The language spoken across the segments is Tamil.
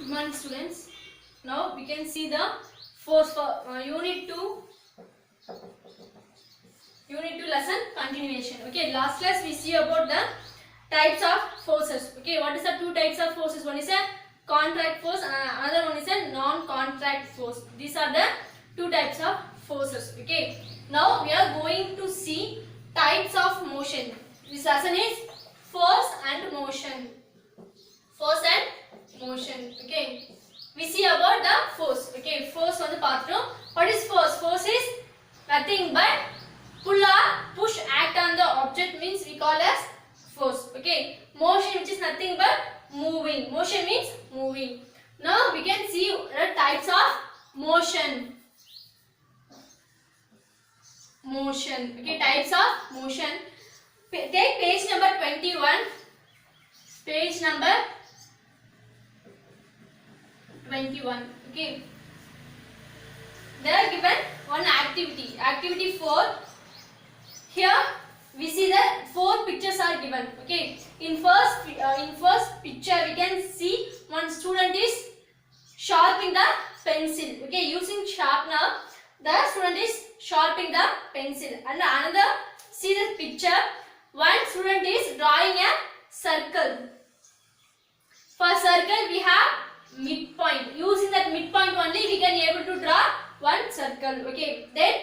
Good morning, students. Now we can see the force for unit 2 lesson continuation. Okay, last class we see about the types of forces. Okay, what is the two types of forces? One is a contract force and another one is a non-contract force. These are the two types of forces. Okay, now we are going to see types of motion. This lesson is force and motion. Force and motion. Okay, we see about the force. Okay, force on the pathro. What is force? Force is nothing but pull or push act on the object means we call as force. Okay, motion which is nothing but moving. Motion means moving. Now we can see the types of motion. Motion. Okay, types of motion. Take page number 21. Page number 21. Okay, they are given one activity. Activity 4. Here we see that 4 pictures are given. Okay, in first picture we can see one student is sharpening the pencil. Okay, using sharpener the student is sharpening the pencil. And another, see the picture, one student is drawing a circle. For circle we have midpoint. Using that midpoint only we can able to draw one circle. Okay, then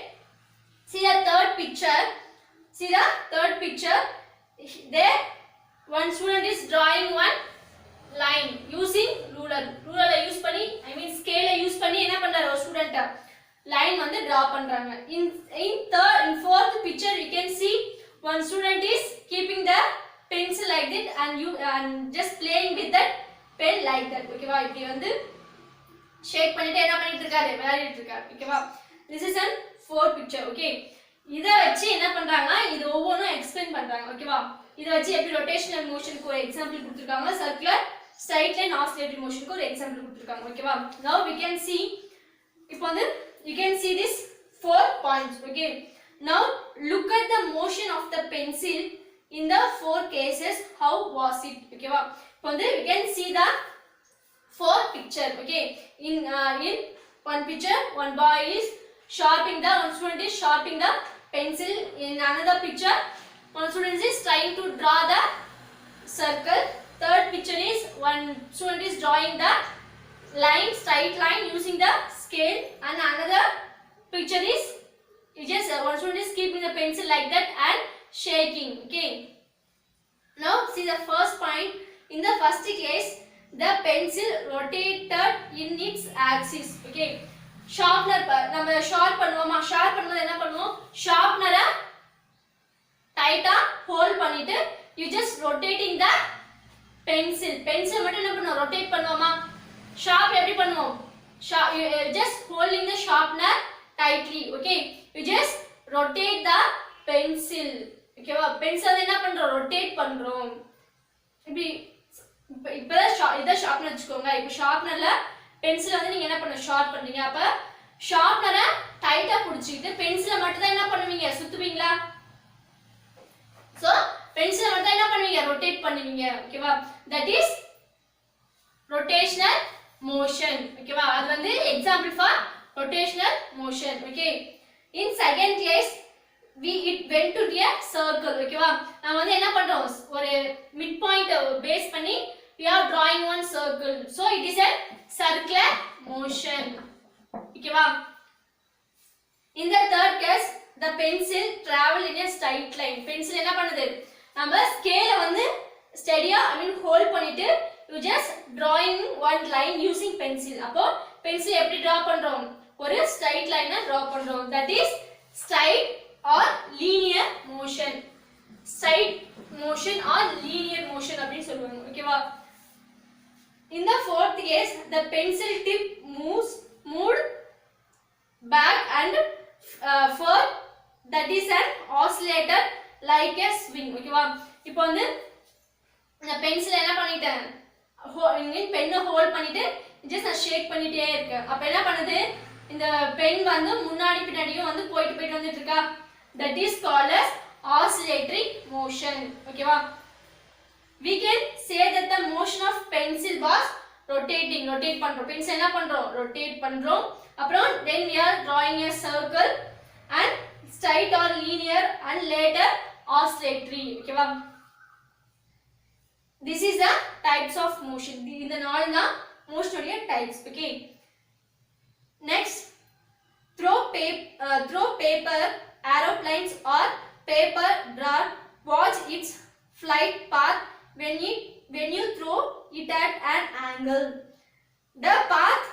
see the third picture. See the third picture. There one student is drawing one line using ruler. Ruler use panni, I mean scale use panni enna pandra student line வந்து draw பண்றாங்க. In fourth picture we can see one student is keeping the pencil like that and just playing with that pen like that. Okay வா, இப்படி வந்து ஷேக் பண்ணிட்டு என்ன பண்ணிட்டு இருக்காரு, விளையாடிட்டு இருக்காரு. Okay வா, this is an fourth picture. Okay, இத வச்சு என்ன பண்றாங்க, இது ஒவ்வொண்ணும் எக்ஸ்பிளைன் பண்றாங்க. ஓகேவா, இத வச்சு எப்படி ரொட்டேஷனல் மோஷனுக்கு ஒரு எக்ஸாம்பிள் கொடுத்திருக்காங்க, சர்க்குலர் ஸ்ட்ரைட் லைன் ஆசிலேட்டரி மோஷனுக்கு ஒரு எக்ஸாம்பிள் கொடுத்திருக்காங்க. ஓகேவா, now we can see, இப்போ வந்து you can see this 4 points. Okay, now look at the motion of the pencil in the 4 cases. How was it? Okay va, இப்போ வந்து we can see the 4 picture. Okay, in one picture one boy is sharpening the, one student is sharpening the pencil. In another picture one student is trying to draw the circle. Third picture is one student is drawing the line, straight line using the scale. And another picture is just one student is keeping the pencil like that and shaking. Okay, now see the first point. In the first case the pencil rotated in its axis. Okay, sharpener நம்ம ஷார்ப் பண்ணுவோமா, ஷார்ப் பண்ணும்போது என்ன பண்ணுவோம், ஷார்ப்னரை டைட்டா ஹோல்ட் பண்ணிட்டு you just rotating the pencil மட்டும் என்ன பண்ணுவோம், ரொட்டேட் பண்ணுவோமா. ஷார்ப் எப்படி பண்ணுவோம், just holding the sharpener tightly. Okay, you just rotate the pencil. Okay வா, பென்சில் என்ன பண்றோம், ரொட்டேட் பண்றோம். இப்படி இப்பதான் இத ஷார்ப்னர் வச்சுக்கோங்க. இப்போ ஷார்ப்னர்ல பென்சிலை வந்து நீங்க என்ன பண்ண, ஷார்ப் பண்றீங்க. அப்ப ஷார்ப்னரை டைட்டா பிடிச்சிட்டு பென்சிலை மட்டும் தான் என்ன பண்ணுவீங்க, சுத்துவீங்களா. சோ பென்சிலை மட்டும் தான் என்ன பண்ணுவீங்க, ரொட்டேட் பண்ணுவீங்க. ஓகேவா, தட் இஸ் rotational motion. ஓகேவா, அது வந்து example for rotational motion. Okay, in second case it went to a circle. ஓகேவா, நாம வந்து என்ன பண்றோம், ஒரு மிட் பாயிண்ட் பேஸ் பண்ணி we are drawing one circle, so it is a circular motion. ஓகேவா, in the third case the pencil travel in a straight line. pencil என்ன பண்ணுது, நம்ம ஸ்கேல வந்து ஸ்டெடியா ஹோல்ட் பண்ணிட்டு you just drawing one line using pencil. அப்போ பென்சில் எப்படி டிரா பண்றோம், ஒரு ஸ்ட்ரைட் லைனை டிரா பண்றோம். that is straight or linear motion. straight motion or linear motion அப்படினு சொல்லுவாங்க. ஓகேவா, in the fourth case the pencil tip moved back and forth. that is an oscillator like a swing. ஓகேவா, இப்போ வந்து இந்த பென்சில் என்ன பண்ணிட்டேன், பென்னை ஹோல்ட் பண்ணிட்டு ஜஸ்ட் நான் ஷேக் பண்ணிட்டே இருக்கேன். அப்ப என்ன பண்ணுது, இந்த பென் வந்து முன்னாடி பின்னாடியும் வந்து போயிட்டு வந்துட்டு இருக்கா. that is called as oscillatory motion. Okay va, we can say that the motion of pencil was rotate பண்றோம் பென்ஸ் என்ன பண்றோம் rotate பண்றோம் அப்புறம் then we are drawing a circle and straight or linear and later oscillatory ஓகேவா this is the types of motion இந்த நாலு தான் motion உடைய types okay next throw paper aeroplanes or paper dart watch its flight path when you throw it at an angle the path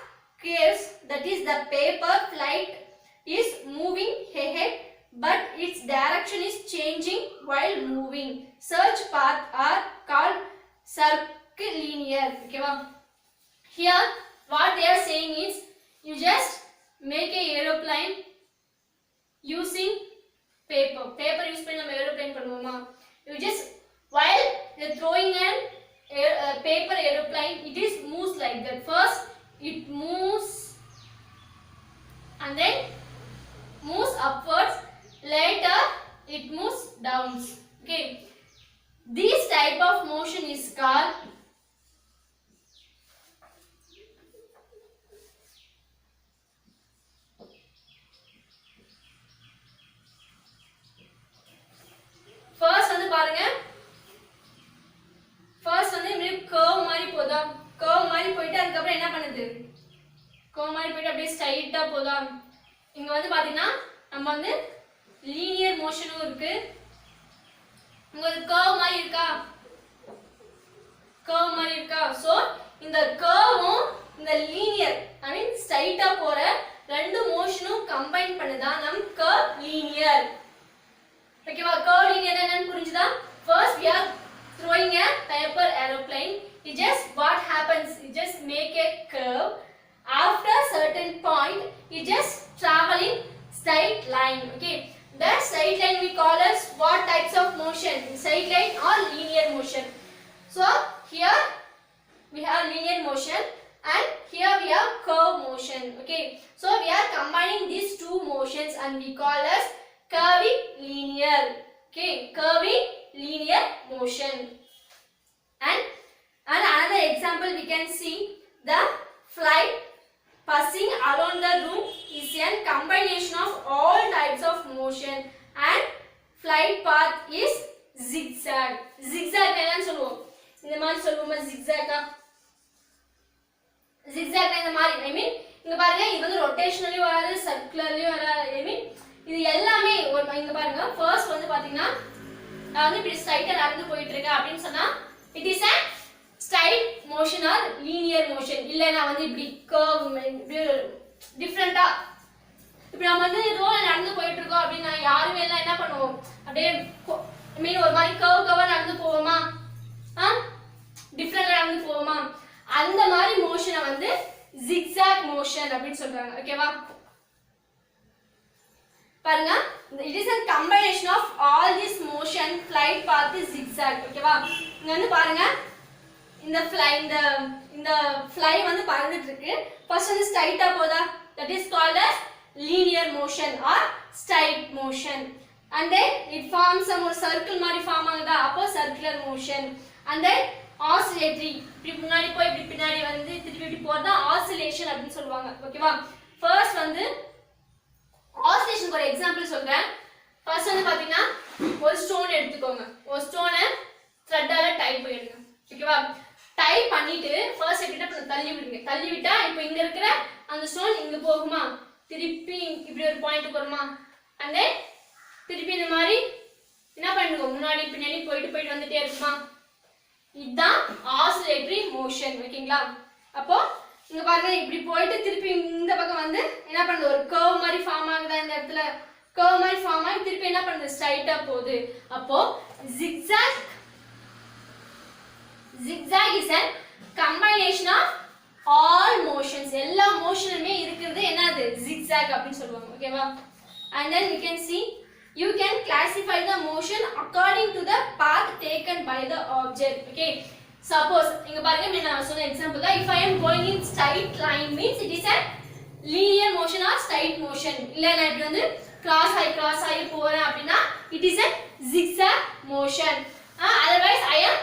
curves that is the paper flight is moving ahead but its direction is changing while moving such paths are called circulinear okay va here what they are saying is you just make a aeroplane using paper use பண்ணி நம்ம aeroplane பண்ணுவோமா you just while you're throwing an paper aeroplane it is moves like that first it moves and then moves upwards later it moves down okay this type of motion is called first வந்து பாருங்க first வந்து இப்படி curve மாதிரி போதா curve மாதிரி போயிட்டு அதுக்கு அப்புறம் என்ன பண்ணுது curve மாதிரி போயிட்டு அப்படியே ஸ்ட்ரைட்டா போதா இங்க வந்து பாத்தீங்கன்னா நம்ம வந்து linear motionம் இருக்கு இங்க ஒரு curve மாதிரி இருக்கா சோ இந்த curveம் இந்த linear I mean ஸ்ட்ரைட்டா போற ரெண்டு மோஷனும் கம்பைன் பண்ணதா நம் curve linear okay va curve linear என்னன்னு புரிஞ்சுதா first we are throwing a paper aeroplane it just what happens it just make a curve after certain point it just traveling straight line okay that straight line we call as what types of motion straight line or linear motion so here we have linear motion and here we have curve motion okay so we are combining these two motions and we call as curvilinear okay curvilinear motion and another example we can see the flight passing around the room is a combination of all types of motion and flight path is zigzag என்னன்னு சொல்லுவோம் இந்த மாதிரி சொல்லுவோமா zigzag இந்த மாதிரி I mean இங்க பாருங்க இது வந்து ரொட்டேஷனலியும் வராது சர்க்குலர்லயும் வராது I mean இது எல்லாமே இங்க பாருங்க ஃபர்ஸ்ட் வந்து பாத்தீங்கன்னா நான் வந்து இப்படி ஸ்ட்ரைட்டா நடந்து போயிட்டு இருக்கேன் அப்படினு சொன்னா it is a straight motion or linear motion இல்ல நான் வந்து இப்படி curve டிஃபரண்டா இப்ப நாம வந்து ரோல நடந்து போயிட்டு இருக்கோம் அப்படினா யாருமே எல்லாம் என்ன பண்ணுவோம் அப்படியே I mean ஒரு மாதிரி curve நடந்து போவோமா டிஃபரண்டா நடந்து போவோமா அந்த மாதிரி மோஷனை வந்து zigzag motion அப்படினு சொல்றாங்க ஓகேவா பாருங்க it is a combination of all this motion flight path is zigzag ஓகேவா இங்க வந்து பாருங்க இந்த fly வந்து பறந்துட்டு இருக்கு ஃபர்ஸ்ட் வந்து ஸ்ட்ரைட்டா போதா that is called as linear motion or straight motion and then it forms some circle மாதிரி ஃபார்ம் ஆகுதா அப்போ circular motion and then oscillatory இப்படி முன்னாடி போய் இப்படி பின்னாடி வந்து திருப்பி இப்படி போறதா oscillation அப்படினு சொல்வாங்க ஓகேவா ஃபர்ஸ்ட் வந்து oscillation ஒரு எக்ஸாம்பிள் சொல்றேன் ஃபர்ஸ்ட் வந்து பாத்தீங்கன்னா ஒரு ஸ்டோன் எடுத்துக்கோங்க ஒரு ஸ்டோனை த்ரெட்டால டை பண்ணிடுங்க ஓகேவா டை பண்ணிட்டு ஃபர்ஸ்ட் என்ன பண்ண தள்ளி விடுங்க தள்ளி விட்டா இப்போ இங்க இருக்கிற அந்த ஸ்டோன் இங்க போகுமா திருப்பி இப்படி ஒரு பாயிண்ட் வருமா and then திருப்பி இந்த மாதிரி என்ன பண்ணுங்க முன்னாடி பின்னாடி போயிட்டு வந்துட்டே இருக்குமா இதுதான் ஆசிலேட்டரி மோஷன் ஓகேங்களா அப்போ இங்க பாருங்க இப்படி போயிட்டு திருப்பி இந்த பக்கம் வந்து என்ன பண்ணுது ஒரு கர்வ் மாதிரி ஃபார்ம் ஆகுதா இந்த இடத்துல கர்வ் மாதிரி ஃபார்ம் ஆகி திருப்பி என்ன பண்ணுது ஸ்ட்ரைட்டா போகுது அப்போ zigzag is a combination of all motions எல்லா மோஷனுமே இருக்குது என்னது zigzag அப்படினு சொல்வாங்க ஓகேவா and then we can see you can classify the motion according to the path taken by the object okay suppose இங்க பாருங்க நான் சொன்ன எக்ஸாம்பிள் தான் if I am going in straight line means it is a linear motion or straight motion இல்ல நான் இப்படி வந்து cross ஆகி போறேன் அப்படினா it is a zigzag motion otherwise I am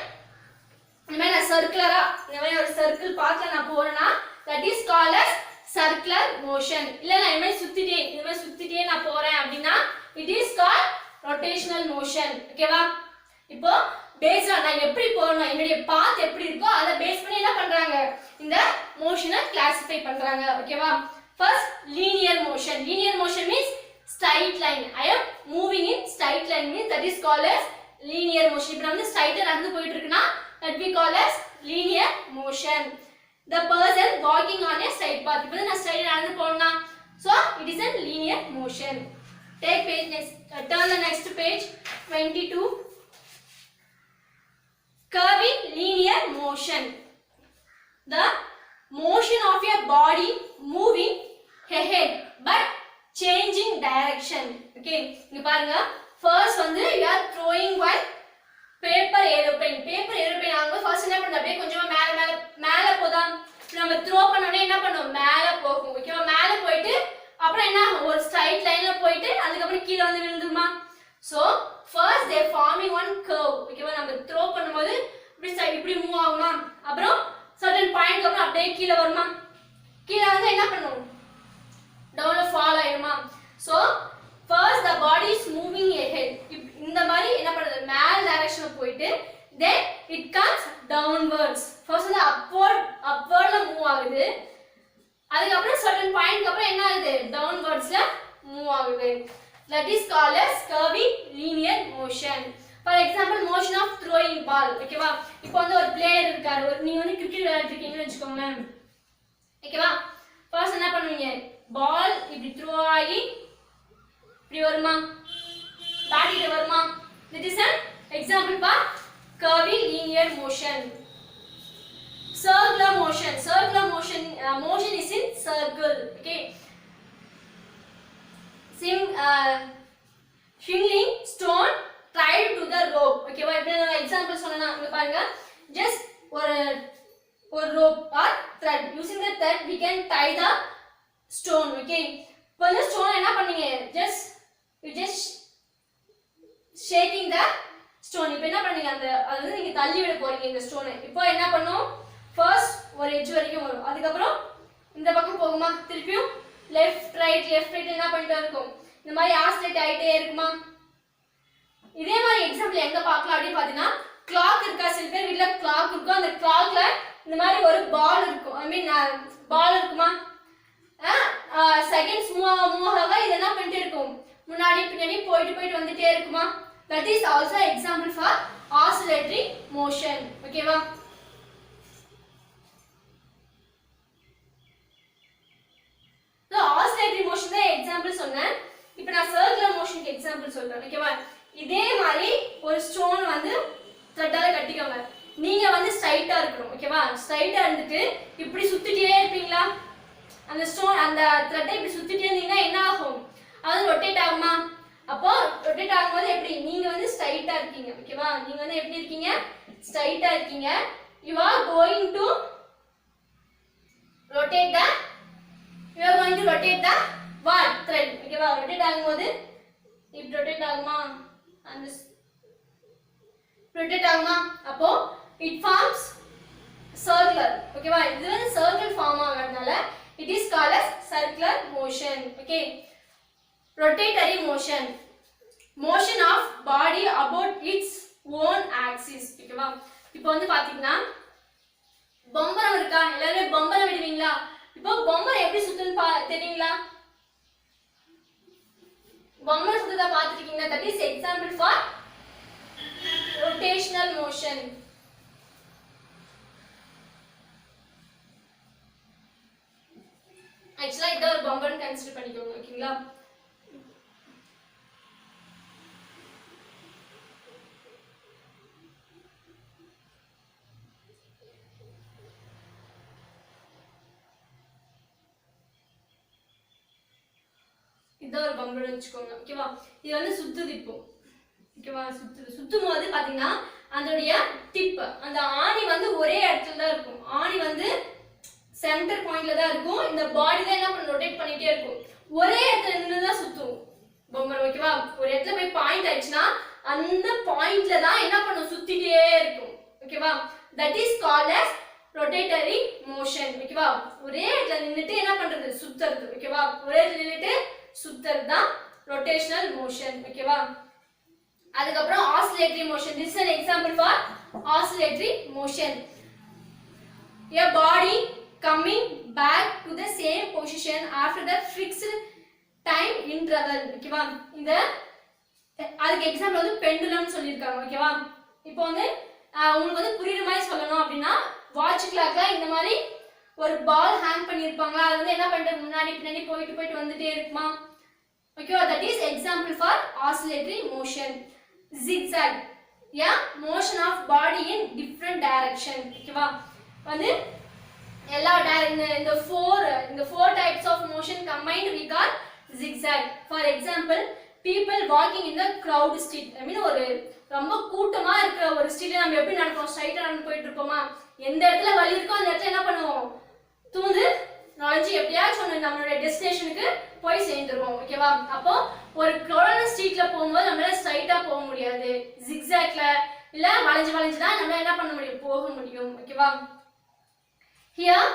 இந்த மாதிரி சர்க்குலரா இந்த மாதிரி ஒரு சர்க்கிள் பாத்ல நான் போறேன்னா that is called as circular motion. இல்ல நான் இந்த மாதிரி சுத்திட்டே நான் போறேன் அப்படினா it is called rotational motion. ஓகேவா? இப்போ பேஸ்ட் நான் எப்படி போறேன் என்னுடைய பாத் எப்படி இருக்கோ அத பேஸ் பண்ணி என்ன பண்றாங்க இந்த மோஷனை கிளாசிஃபை பண்றாங்க. ஓகேவா? First linear motion. Linear motion means straight line. I am moving in straight line means that is called as linear motion. இப்போ வந்து ஸ்ட்ரைட்டா நடந்து போயிட்டு இருக்குனா that we call as linear motion. The person walking on a straight path. இப்போ நான் ஸ்ட்ரைட்டா நடந்து போறேனா so it is a linear motion. Take page next, turn the next page 22. Curving linear motion. The motion of a body moving ahead but changing direction. Okay, இங்க பாருங்க first வந்து you are throwing one paper aeroplane. Paper aeroplane ஆங்க first என்ன பண்ணு அப்படியே கொஞ்சம் மேல போதா நம்ம throw பண்ணனே என்ன பண்ணும் மேல போகும். ஓகேவா? மேல போயிட்டு அப்புறம் என்ன ஒரு ஸ்ட்ரைட் லைன்ல போயிட்டு அதுக்கு அப்புறம் கீழ வந்து விழுந்துருமா. so first they forming one curve. ஓகேவா? நம்ம throw பண்ணும்போது இப்படி மூவ் ஆகுமா அப்புறம் certain point அப்புறம் அப்படியே கீழ வருமா கீழ வந்து என்ன பண்ணும் down fall ஆயிடுமா. so first the body is moving ahead. இந்த மாதிரி என்ன பண்ணுது மேல் டைரக்ஷன்ல போயிட்டு then it comes downwards. first வந்து upwardல மூவ் ஆகுது அதுக்கு அப்புறம் certain point அப்புறம் என்ன ஆகுது downwardsல மூவ் ஆகுது. that is called as curving linear motion. for example motion of throwing ball. ஓகேவா? இப்போ வந்து ஒரு பிளேயர் இருக்காரு நீங்க வந்து கிரிக்கெட் விளையாடிட்டு இருக்கீங்கன்னு வெச்சுக்கோங்க. ஓகேவா? first என்ன பண்ணுவீங்க ball இப்படி throw ஆகி இப்படி வருமா பேட் கிட்ட வருமா. this is an example for curving linear motion. Circular motion. Circular motion motion is in circle. Okay, swinging stone tied to the rope. Okay வா? இப்படி நான் எக்ஸாம்பிள் சொன்னேனா இங்க பாருங்க just ஒரு rope or thread. using the thread we can tie the stone. Okay, இப்போ இந்த ஸ்டோன் என்ன பண்ணீங்க you just shaking the stone. இப்போ என்ன பண்ணீங்க அது வந்து நீங்க தள்ளி விட போறீங்க இந்த ஸ்டோனை. இப்போ என்ன பண்ணும் first ஒரு எட்ஜ் வரைக்கும் வரும் அதுக்கு அப்புறம் இந்த பக்கம் போகுமா திருப்பியும் left right என்ன பண்ணிட்டே இருக்கும் இந்த மாதிரி ஆசிலேட் ஆயிட்டே இருக்குமா. இதே மாதிரி எக்ஸாம்பிள் எங்க பார்க்கலாம் அப்படி பாத்தீங்கன்னா கிளாக் இருக்கா சில பேர் வீட்ல கிளாக் இருக்கும் அந்த கிளாக்ல இந்த மாதிரி ஒரு பால் இருக்கும் ஐ மீன் பால் இருக்குமா செகண்ட்ஸ் மூவ் ஆக இது என்ன பண்ணிட்டே இருக்கும் முன்னாடி பின்னாடி போயிட்டு வந்துட்டே இருக்குமா. that is also example for oscillatory motion. ஓகேவா? so oscillatory motion தான் எக்ஸாம்பிள் சொன்னேன். இப்போ நான் circular motionக்கு எக்ஸாம்பிள் சொல்றேன். ஓகேவா? இதே மாதிரி ஒரு ஸ்டோன் வந்து த்ரெட்டால கட்டிக்கோங்க. நீங்க வந்து ஸ்ட்ரைட்டா இருக்கணும். ஓகேவா? ஸ்ட்ரைட்டா இருந்துட்டு இப்படி சுத்திட்டே இருப்பீங்களா அந்த ஸ்டோன் அந்த த்ரெட்டை இப்படி சுத்திட்டே இருந்தீங்கன்னா என்ன ஆகும் அது ரொட்டேட் ஆகுமா. அப்போ ரொட்டேட் ஆகும்போது எப்படி நீங்க வந்து ஸ்ட்ரைட்டா இருக்கீங்க. ஓகேவா? நீங்க வந்து எப்படி இருக்கீங்க ஸ்ட்ரைட்டா இருக்கீங்க. you are going to rotate the what thread. ஓகேவா? ரொட்டேட் ஆகும்போது இப்படி ரொட்டேட் ஆகுமா அந்த ரொட்டேட் ஆகுமா அப்போ it forms circular. ஓகேவா? இது வந்து சர்க்கிள் ஃபார்ம் ஆகிறதுனால it is called as circular motion. okay, rotatory motion, motion of body about its own axis. ஓகேவா? இப்போ வந்து பாத்தீங்கன்னா பம்பரம் இருக்கா எல்லாரும் பம்பரம் விடுவீங்களா. இப்போ பம்பரம் எப்படி சுத்துன்னு தெரியுங்களா பம்பரம் சுத்தத பாத்துட்டீங்களா. that is example for rotational motion. ஆக்சுவலா இத ஒரு பம்பர்னு கன்சிடர் பண்ணிக்கோங்க. ஓகேங்களா? இத ஒரு பம்பர்னு வெச்சுக்கோங்க. ஓகேவா? இது வந்து சுத்துது இப்போ. ஓகேவா? சுத்தும்போது பாத்தீங்கன்னா அதோடைய டிப் அந்த ஆணி வந்து ஒரே இடத்துல தான் இருக்கும். ஆணி வந்து சென்டர் பாயிண்ட்ல தான் இருக்கும். இந்த பாடி தான் என்ன பண்ண ரொட்டேட் பண்ணிட்டே இருக்கும். ஒரே இடத்துல நின்னு தான் சுத்தும் பம்பர். ஓகேவா? ஒரு இடத்துல போய் பாயிண்ட் ஆயிடுச்சுனா அந்த பாயிண்ட்ல தான் என்ன பண்ணும் சுத்திட்டே இருக்கும். ஓகேவா? that is called as rotatory motion. ஓகேவா, ஒரே இடத்துல நின்னுட்டு என்ன பண்றது, சுத்துறது. ஓகேவா, ஒரே இடத்துல நின்னுட்டு சுத்துறது தான் ரொட்டேஷனல் மோஷன். ஓகேவா, அதுக்கப்புறம் oscillatory motion. This is an example for oscillatory motion. A body coming back to the same position after the fixed time interval. ஓகேவா, இந்த அதுக்கு எக்ஸாம்பிள் வந்து பெண்டுலம் சொல்லியிருக்காங்க. ஓகேவா, இப்போ வந்து உங்களுக்கு வந்து புரியுற மாதிரி சொல்லணும் அப்படின்னா வாட்ச் கிளாக்ல இந்த மாதிரி ஒரு பால் ஹேங் பண்ணியிருப்பாங்க. அது வந்து என்ன பண்ணிட்டு முன்னாடி பின்னாடி போயிட்டு போயிட்டு வந்துட்டே இருக்குமா. ஓகேவா, that is example for oscillatory motion. zigzag, yeah, motion of body in different direction. ஓகேவா, வந்து எல்லா இந்த four types of motion combined we call zigzag. For example, people walking in the crowd street. I mean ஒரு ரொம்ப கூட்டமா இருக்கிற ஒரு ஸ்ட்ரீட்ல நம்ம எப்படி நடப்போம், ஸ்ட்ரைட்டா நடந்து போயிட்டு இருப்போமா, எந்த இடத்துல வழி இருக்கோ அந்த இடத்துல என்ன பண்ணுவோம், தூந்து நாலஞ்சு எப்படியாச்சும் ஒன்று நம்மளுடைய டெஸ்டினேஷனுக்கு போய் சேர்ந்துருவோம். ஓகேவா, அப்போ ஒரு க்ரௌடான ஸ்ட்ரீட்ல போகும்போது நம்மளால ஸ்ட்ரைட்டா போக முடியாது, ஜிக்ஸாக்ல இல்ல வளைஞ்சு வளைஞ்சு தான் நம்ம என்ன பண்ண முடியும், போக முடியும். ஓகேவா, here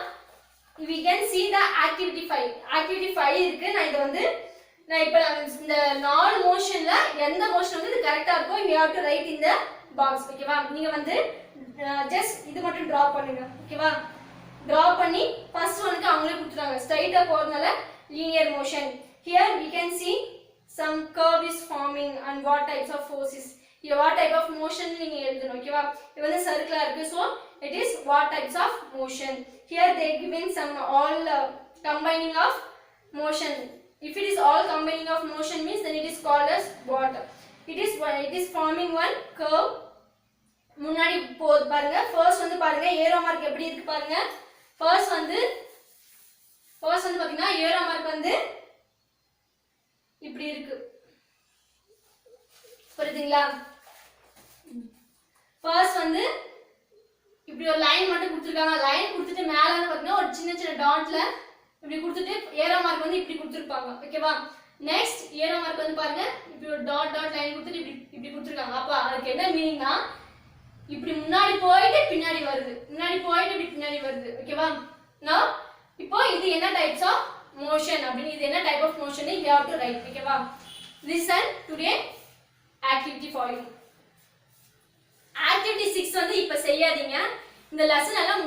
we can see the activity 5. activity 5 இருக்கு. நான் இது வந்து நான் இப்ப இந்த நாலு மோஷன்ல எந்த மோஷன் வந்து இது கரெக்ட்டா இருக்கோ you have to write in the box. ஓகேவா, நீங்க வந்து ஜஸ்ட் இது மட்டும் டிரா பண்ணுங்க. ஓகேவா, டிரா பண்ணி ஃபர்ஸ்ட் ஒன்க்கு அவங்களே கொடுத்துறாங்க. ஸ்ட்ரைட்டா போறதுனால linear motion. Here we can see some curve is forming and what types of forces. Here what type of motion நீங்க எழுதணும். ஓகேவா, இது வந்து சர்க்கிளா இருக்கு, so it is what types of motion. Here they given some all combining of motion. If it is all combining of motion means then it is called as what. It is forming one curve. முன்னாடி போது பாருங்க. ஃபர்ஸ்ட் வந்து பாருங்க ஏரோ மார்க் எப்படி இருக்கு பாருங்க. ஃபர்ஸ்ட் வந்து பாத்தீங்கன்னா ஏரோ மார்க் வந்து இப்படி இருக்கு, புரியுதுங்களா. ஃபர்ஸ்ட் வந்து இப்படி ஒரு லைன் மட்டும் கொடுத்துருக்காங்க. லைன் கொடுத்துட்டு மேல வந்து பாத்தீங்கன்னா ஒரு சின்ன சின்ன டாட்ல இப்படி கொடுத்துட்டு ஏரோ மார்க் வந்து இப்படி கொடுத்துருப்பாங்க. ஓகேவா, நெக்ஸ்ட் ஏரோ மார்க் வந்து பாருங்க இப்படி ஒரு டாட் லைன் கொடுத்துட்டு இப்படி கொடுத்துருக்காங்க. அப்ப அதுக்கு என்ன மீனிங்னா இப்படி முன்னாடி போயிட்டு பின்னாடி வருது, முன்னாடி போயிட்டு இப்படி பின்னாடி வருது. ஓகேவா, நான் இப்போ இது என்ன டைப்ஸ் ஆஃப் மோஷன் அப்படின்னு, இது என்ன type of motion you have to write. ஓகேவா, listen today activity for you. activity 6 வந்து இப்ப செய்யாதீங்க. இந்த லெசன் எல்லாம்